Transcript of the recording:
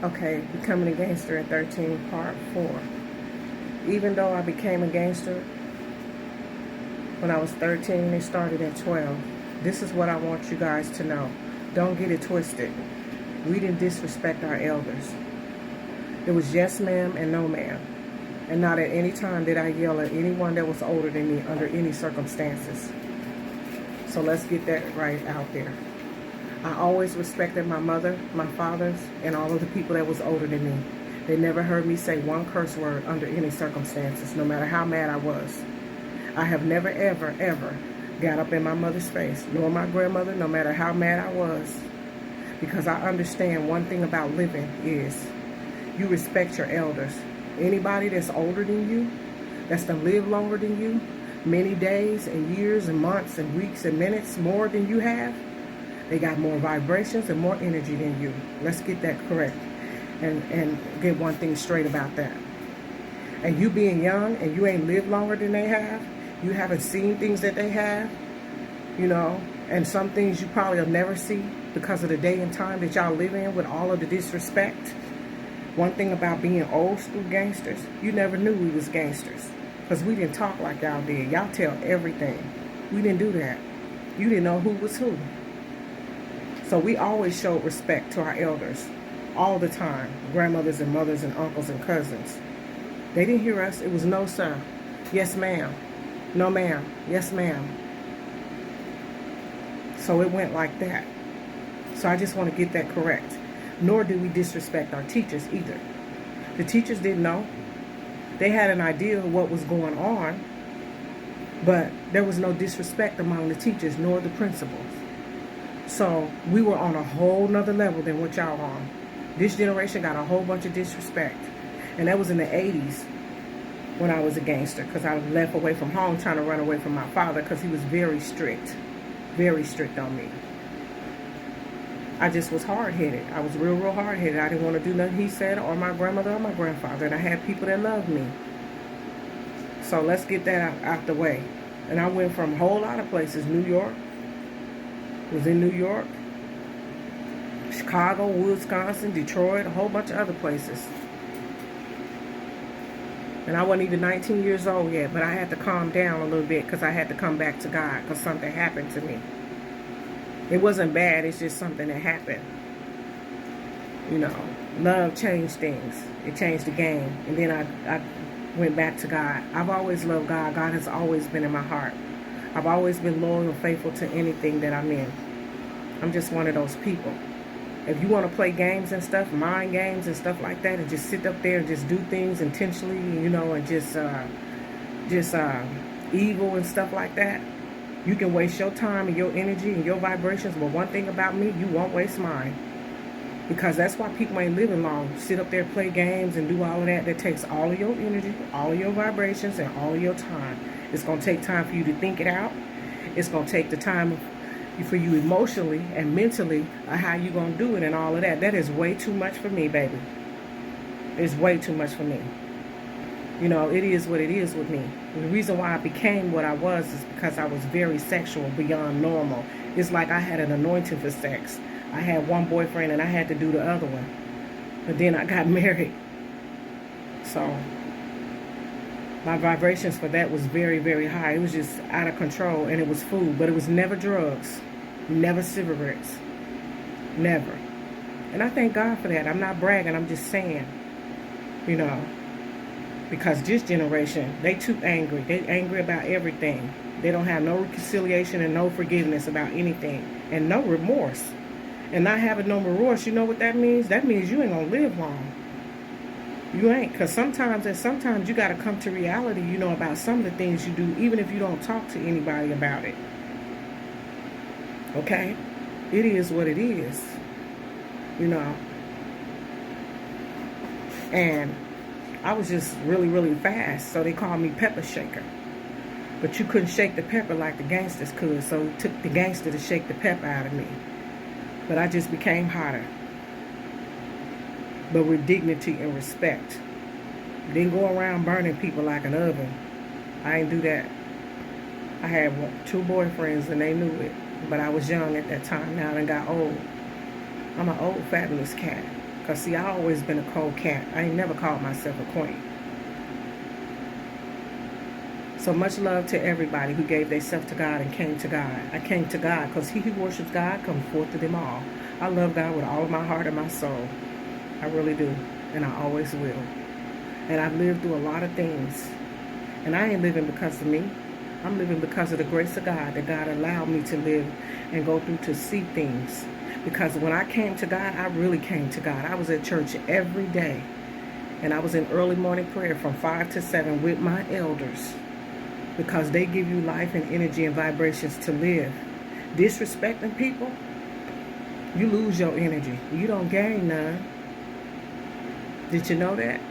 Okay, Becoming a Gangster at 13, Part 4. Even though I became a gangster when I was 13, it started at 12. This is what I want you guys to know. Don't get it twisted. We didn't disrespect our elders. It was yes ma'am and no ma'am. And not at any time did I yell at anyone that was older than me under any circumstances. So let's get that right out there. I always respected my mother, my fathers, and all of the people that was older than me. They never heard me say one curse word under any circumstances, no matter how mad I was. I have never, ever, ever got up in my mother's face, nor my grandmother, no matter how mad I was. Because I understand one thing about living is you respect your elders. Anybody that's older than you, that's to live longer than you, many days and years and months and weeks and minutes more than you have, they got more vibrations and more energy than you. Let's get that correct and get one thing straight about that. And you being young and you ain't lived longer than they have, you haven't seen things that they have, and some things you probably will never see because of the day and time that y'all live in with all of the disrespect. One thing about being old school gangsters, you never knew we was gangsters because we didn't talk like y'all did. Y'all tell everything. We didn't do that. You didn't know who was who. So we always showed respect to our elders all the time, grandmothers and mothers and uncles and cousins. They didn't hear us. It was no sir, yes ma'am, no ma'am, yes ma'am. So it went like that. So I just want to get that correct. Nor did we disrespect our teachers either. The teachers didn't know. They had an idea of what was going on, but there was no disrespect among the teachers nor the principals. So we were on a whole nother level than what y'all on. This generation got a whole bunch of disrespect. And that was in the 80s when I was a gangster, because I left away from home trying to run away from my father because he was very strict on me. I just was hard-headed. I was real hard-headed. I didn't want to do nothing he said or my grandmother or my grandfather. And I had people that loved me. So let's get that out the way. And I went from a whole lot of places. New York. Was in New York. Chicago, Wisconsin, Detroit, a whole bunch of other places. And I wasn't even 19 years old yet, but I had to calm down a little bit because I had to come back to God because something happened to me. It wasn't bad, it's just something that happened. Love changed things. It changed the game. And then I went back to God. I've always loved God. God has always been in my heart. I've always been loyal and faithful to anything that I'm in. I'm just one of those people. If you want to play games and stuff, mind games and stuff like that, and just sit up there and just do things intentionally, and just evil and stuff like that, you can waste your time and your energy and your vibrations. But one thing about me, you won't waste mine. Because that's why people ain't living long. Sit up there, play games, and do all of that. That takes all of your energy, all of your vibrations, and all of your time. It's going to take time for you to think it out. It's going to take the time for you emotionally and mentally how you going to do it and all of that. That is way too much for me, baby. It's way too much for me. It is what it is with me. The reason why I became what I was is because I was very sexual beyond normal. It's like I had an anointing for sex. I had one boyfriend and I had to do the other one. But then I got married. So my vibrations for that was very high. It was just out of control, and it was food. But it was never drugs. Never cigarettes. Never. And I thank God for that. I'm not bragging. I'm just saying. Because this generation, they too angry. They angry about everything. They don't have no reconciliation and no forgiveness about anything. And no remorse. And not having no remorse, you know what that means? That means you ain't going to live long. You ain't. Because sometimes you got to come to reality, about some of the things you do, even if you don't talk to anybody about it. Okay? It is what it is. And I was just really fast, so they called me Pepper Shaker. But you couldn't shake the pepper like the gangsters could, so it took the gangster to shake the pepper out of me. But I just became hotter. But with dignity and respect. Didn't go around burning people like an oven. I didn't do that. I had 2 boyfriends and they knew it. But I was young at that time. Now I done got old. I'm an old fabulous cat. Because, see, I always been a cold cat. I ain't never called myself a queen. So much love to everybody who gave themselves to God and came to God. I came to God because he who worships God comes forth to them all. I love God with all of my heart and my soul. I really do. And I always will. And I've lived through a lot of things. And I ain't living because of me. I'm living because of the grace of God, that God allowed me to live and go through to see things. Because when I came to God, I really came to God. I was at church every day. And I was in early morning prayer from 5 to 7 with my elders. Because they give you life and energy and vibrations to live. Disrespecting people, you lose your energy. You don't gain none. Did you know that?